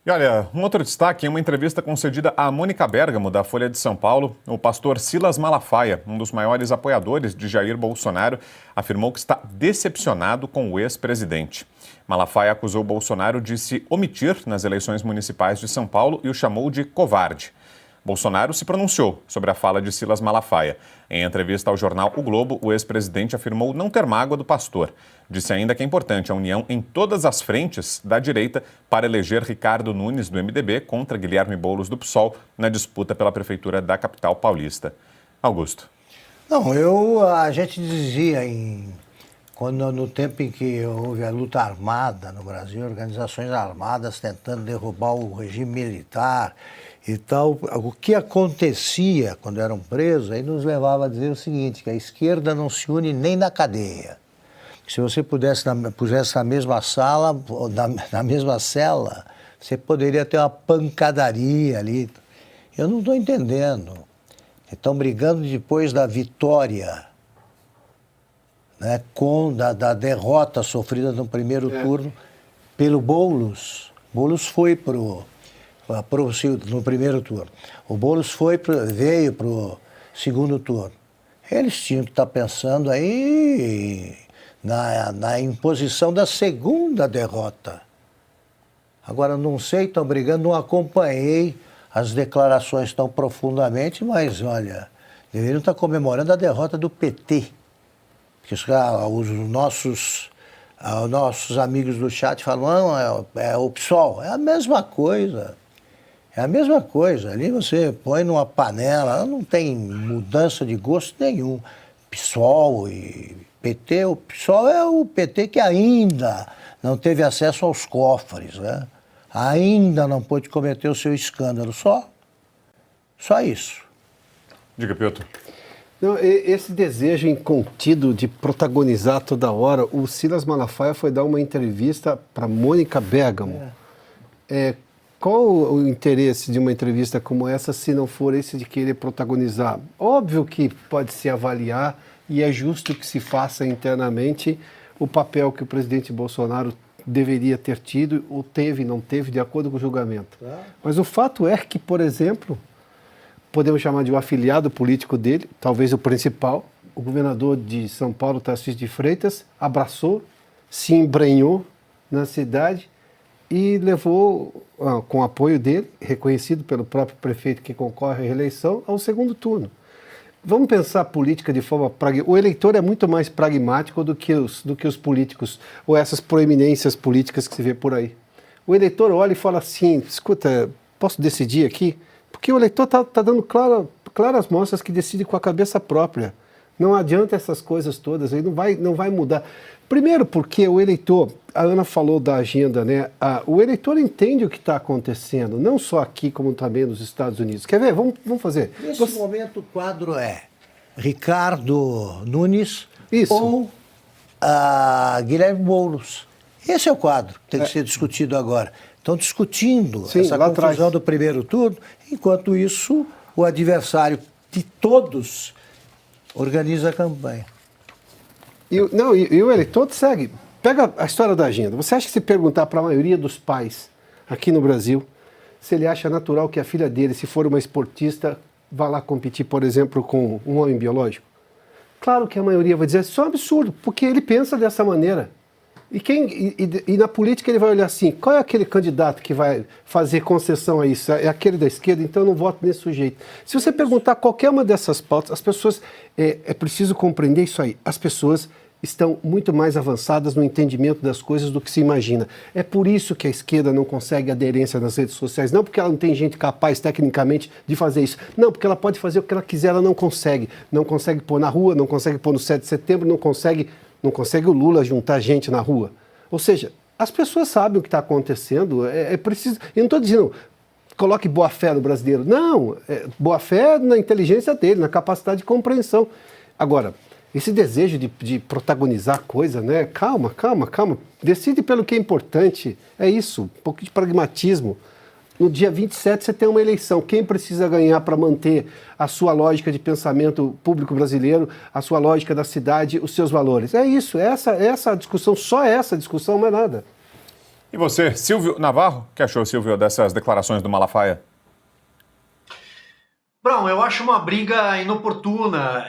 E olha, um outro destaque em uma entrevista concedida a Mônica Bergamo, da Folha de São Paulo, o pastor Silas Malafaia, um dos maiores apoiadores de Jair Bolsonaro, afirmou que está decepcionado com o ex-presidente. Malafaia acusou Bolsonaro de se omitir nas eleições municipais de São Paulo e o chamou de covarde. Bolsonaro se pronunciou sobre a fala de Silas Malafaia. Em entrevista ao jornal O Globo, o ex-presidente afirmou não ter mágoa do pastor. Disse ainda que é importante a união em todas as frentes da direita para eleger Ricardo Nunes, do MDB, contra Guilherme Boulos, do PSOL, na disputa pela prefeitura da capital paulista. Augusto. Não, a gente dizia no tempo em que houve a luta armada no Brasil, organizações armadas tentando derrubar o regime militar e tal, o que acontecia quando eram presos, aí nos levava a dizer o seguinte, que a esquerda não se une nem na cadeia. Se você pusesse na mesma sala, na mesma cela, você poderia ter uma pancadaria ali. Eu não estou entendendo. Estão brigando depois da vitória, né, da derrota sofrida no primeiro turno pelo Boulos. Boulos foi no primeiro turno. O Boulos veio para o segundo turno. Eles tinham que estar pensando aí na imposição da segunda derrota. Agora, não sei, estão brigando, não acompanhei as declarações tão profundamente, mas, olha, deveriam estar comemorando a derrota do PT. Porque os nossos amigos do chat falam, não, é o PSOL. É a mesma coisa. É a mesma coisa. Ali você põe numa panela, não tem mudança de gosto nenhum. PSOL e PT, o PSOL é o PT que ainda não teve acesso aos cofres, né? Ainda não pôde cometer o seu escândalo. Só isso. Diga, Piotr. Não, esse desejo incontido de protagonizar toda hora, o Silas Malafaia foi dar uma entrevista para Mônica Bergamo. Qual o interesse de uma entrevista como essa se não for esse de querer protagonizar? Óbvio que pode se avaliar e é justo que se faça internamente o papel que o presidente Bolsonaro deveria ter tido, ou teve, não teve, de acordo com o julgamento. Mas o fato é que, por exemplo, podemos chamar de um afiliado político dele, talvez o principal, o governador de São Paulo, Tarcísio de Freitas, abraçou, se embrenhou na cidade e levou, com o apoio dele, reconhecido pelo próprio prefeito que concorre à reeleição, ao segundo turno. Vamos pensar a política de forma pragmática. O eleitor é muito mais pragmático do que os políticos, ou essas proeminências políticas que se vê por aí. O eleitor olha e fala assim, escuta, posso decidir aqui? Porque o eleitor está dando claras mostras que decide com a cabeça própria. Não adianta essas coisas todas, aí não vai mudar. Primeiro porque o eleitor, a Ana falou da agenda, né? O eleitor entende o que está acontecendo, não só aqui como também nos Estados Unidos. Quer ver? Vamos fazer. Nesse momento o quadro é Ricardo Nunes ou Guilherme Boulos. Esse é o quadro que tem que ser discutido agora. Estão discutindo essa confusão do primeiro turno, enquanto isso o adversário de todos organiza a campanha. E o eleitor segue. Pega a história da agenda. Você acha que se perguntar para a maioria dos pais aqui no Brasil se ele acha natural que a filha dele, se for uma esportista, vá lá competir, por exemplo, com um homem biológico? Claro que a maioria vai dizer, isso é um absurdo, porque ele pensa dessa maneira. E na política ele vai olhar assim, qual é aquele candidato que vai fazer concessão a isso? É aquele da esquerda, então eu não voto nesse sujeito. Se você perguntar qualquer uma dessas pautas, as pessoas, é preciso compreender isso aí, as pessoas estão muito mais avançadas no entendimento das coisas do que se imagina. É por isso que a esquerda não consegue aderência nas redes sociais, não porque ela não tem gente capaz tecnicamente de fazer isso, não, porque ela pode fazer o que ela quiser, ela não consegue pôr na rua, não consegue pôr no 7 de setembro, não consegue o Lula juntar gente na rua. Ou seja, as pessoas sabem o que está acontecendo, é preciso... Eu não estou dizendo, coloque boa-fé no brasileiro. Não, boa-fé na inteligência dele, na capacidade de compreensão. Agora, esse desejo de protagonizar a coisa, né? Calma. Decide pelo que é importante. É isso, um pouco de pragmatismo. No dia 27 você tem uma eleição. Quem precisa ganhar para manter a sua lógica de pensamento público brasileiro, a sua lógica da cidade, os seus valores? É isso, essa discussão, só essa discussão, não é nada. E você, Silvio Navarro, o que achou, Silvio, dessas declarações do Malafaia? Bom, eu acho uma briga inoportuna.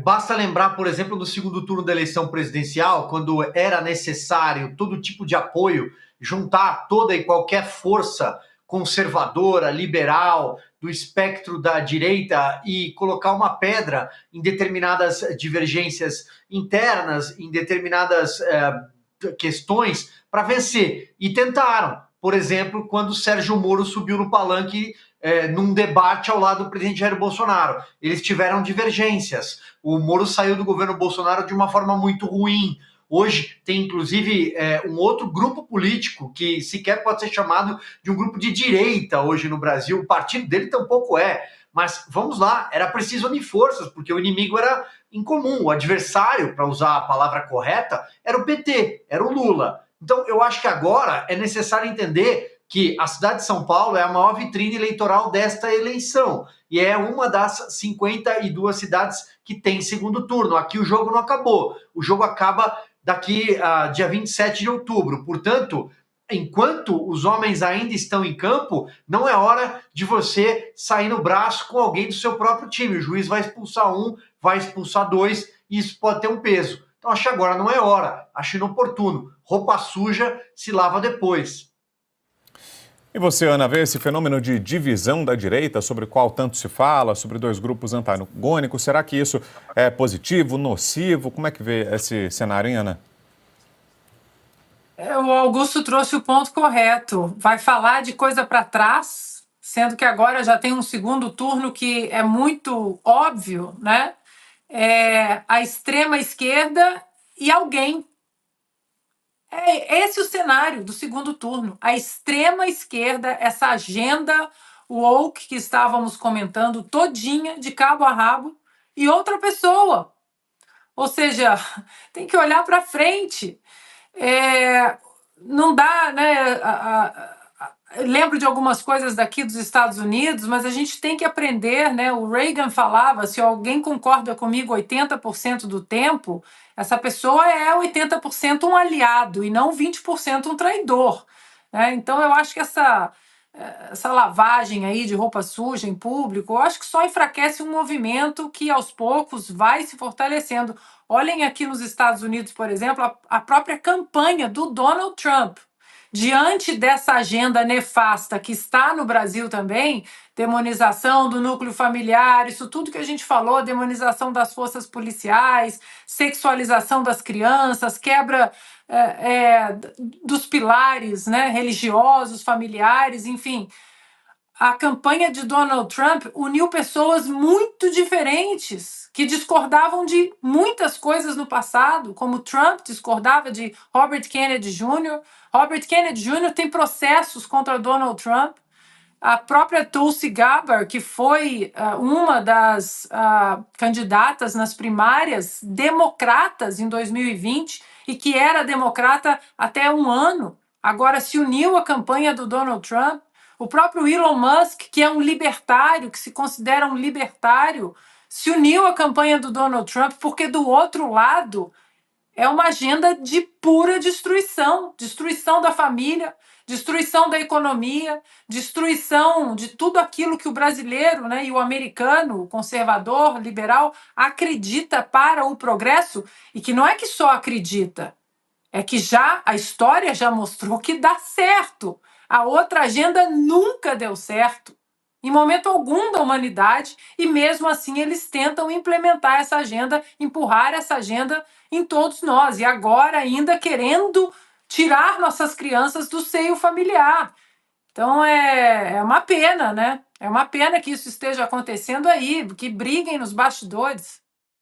Basta lembrar, por exemplo, do segundo turno da eleição presidencial, quando era necessário todo tipo de apoio, juntar toda e qualquer força conservadora, liberal, do espectro da direita e colocar uma pedra em determinadas divergências internas, em determinadas questões, para vencer. E tentaram. Por exemplo, quando o Sérgio Moro subiu no palanque num debate ao lado do presidente Jair Bolsonaro. Eles tiveram divergências. O Moro saiu do governo Bolsonaro de uma forma muito ruim. Hoje tem, inclusive, um outro grupo político que sequer pode ser chamado de um grupo de direita hoje no Brasil. O partido dele tampouco é. Mas vamos lá, era preciso unir forças, porque o inimigo era incomum. O adversário, para usar a palavra correta, era o PT, era o Lula. Então, eu acho que agora é necessário entender que a cidade de São Paulo é a maior vitrine eleitoral desta eleição e é uma das 52 cidades que tem segundo turno. Aqui o jogo não acabou. O jogo acaba daqui dia 27 de outubro. Portanto, enquanto os homens ainda estão em campo, não é hora de você sair no braço com alguém do seu próprio time. O juiz vai expulsar um, vai expulsar dois, e isso pode ter um peso. Então, acho que agora não é hora. Acho inoportuno. Roupa suja se lava depois. E você, Ana, vê esse fenômeno de divisão da direita, sobre o qual tanto se fala, sobre dois grupos antagônicos, será que isso é positivo, nocivo? Como é que vê esse cenário, hein, Ana? O Augusto trouxe o ponto correto. Vai falar de coisa para trás, sendo que agora já tem um segundo turno que é muito óbvio, né? A extrema esquerda e alguém. É esse o cenário do segundo turno. A extrema esquerda, essa agenda woke que estávamos comentando todinha, de cabo a rabo, e outra pessoa. Ou seja, tem que olhar para frente. Não dá, né? Lembro de algumas coisas daqui dos Estados Unidos, mas a gente tem que aprender, né? O Reagan falava, se alguém concorda comigo 80% do tempo, essa pessoa é 80% um aliado e não 20% um traidor, né? Então eu acho que essa lavagem aí de roupa suja em público, eu acho que só enfraquece um movimento que aos poucos vai se fortalecendo. Olhem aqui nos Estados Unidos, por exemplo, a própria campanha do Donald Trump. Diante dessa agenda nefasta que está no Brasil também, demonização do núcleo familiar, isso tudo que a gente falou, demonização das forças policiais, sexualização das crianças, quebra dos pilares, né, religiosos, familiares, enfim. A campanha de Donald Trump uniu pessoas muito diferentes, que discordavam de muitas coisas no passado, como Trump discordava de Robert Kennedy Jr. Robert Kennedy Jr. tem processos contra Donald Trump. A própria Tulsi Gabbard, que foi uma das candidatas nas primárias democratas em 2020 e que era democrata até um ano, agora se uniu à campanha do Donald Trump. O próprio Elon Musk, que é um libertário, que se considera um libertário, se uniu à campanha do Donald Trump, porque do outro lado é uma agenda de pura destruição, destruição da família, destruição da economia, destruição de tudo aquilo que o brasileiro, né, e o americano, o conservador, liberal, acredita para o progresso, e que não é que só acredita, é que a história já mostrou que dá certo. A outra agenda nunca deu certo, em momento algum da humanidade, e mesmo assim eles tentam implementar essa agenda, empurrar essa agenda em todos nós, e agora ainda querendo tirar nossas crianças do seio familiar. Então é uma pena, né? É uma pena que isso esteja acontecendo aí, que briguem nos bastidores.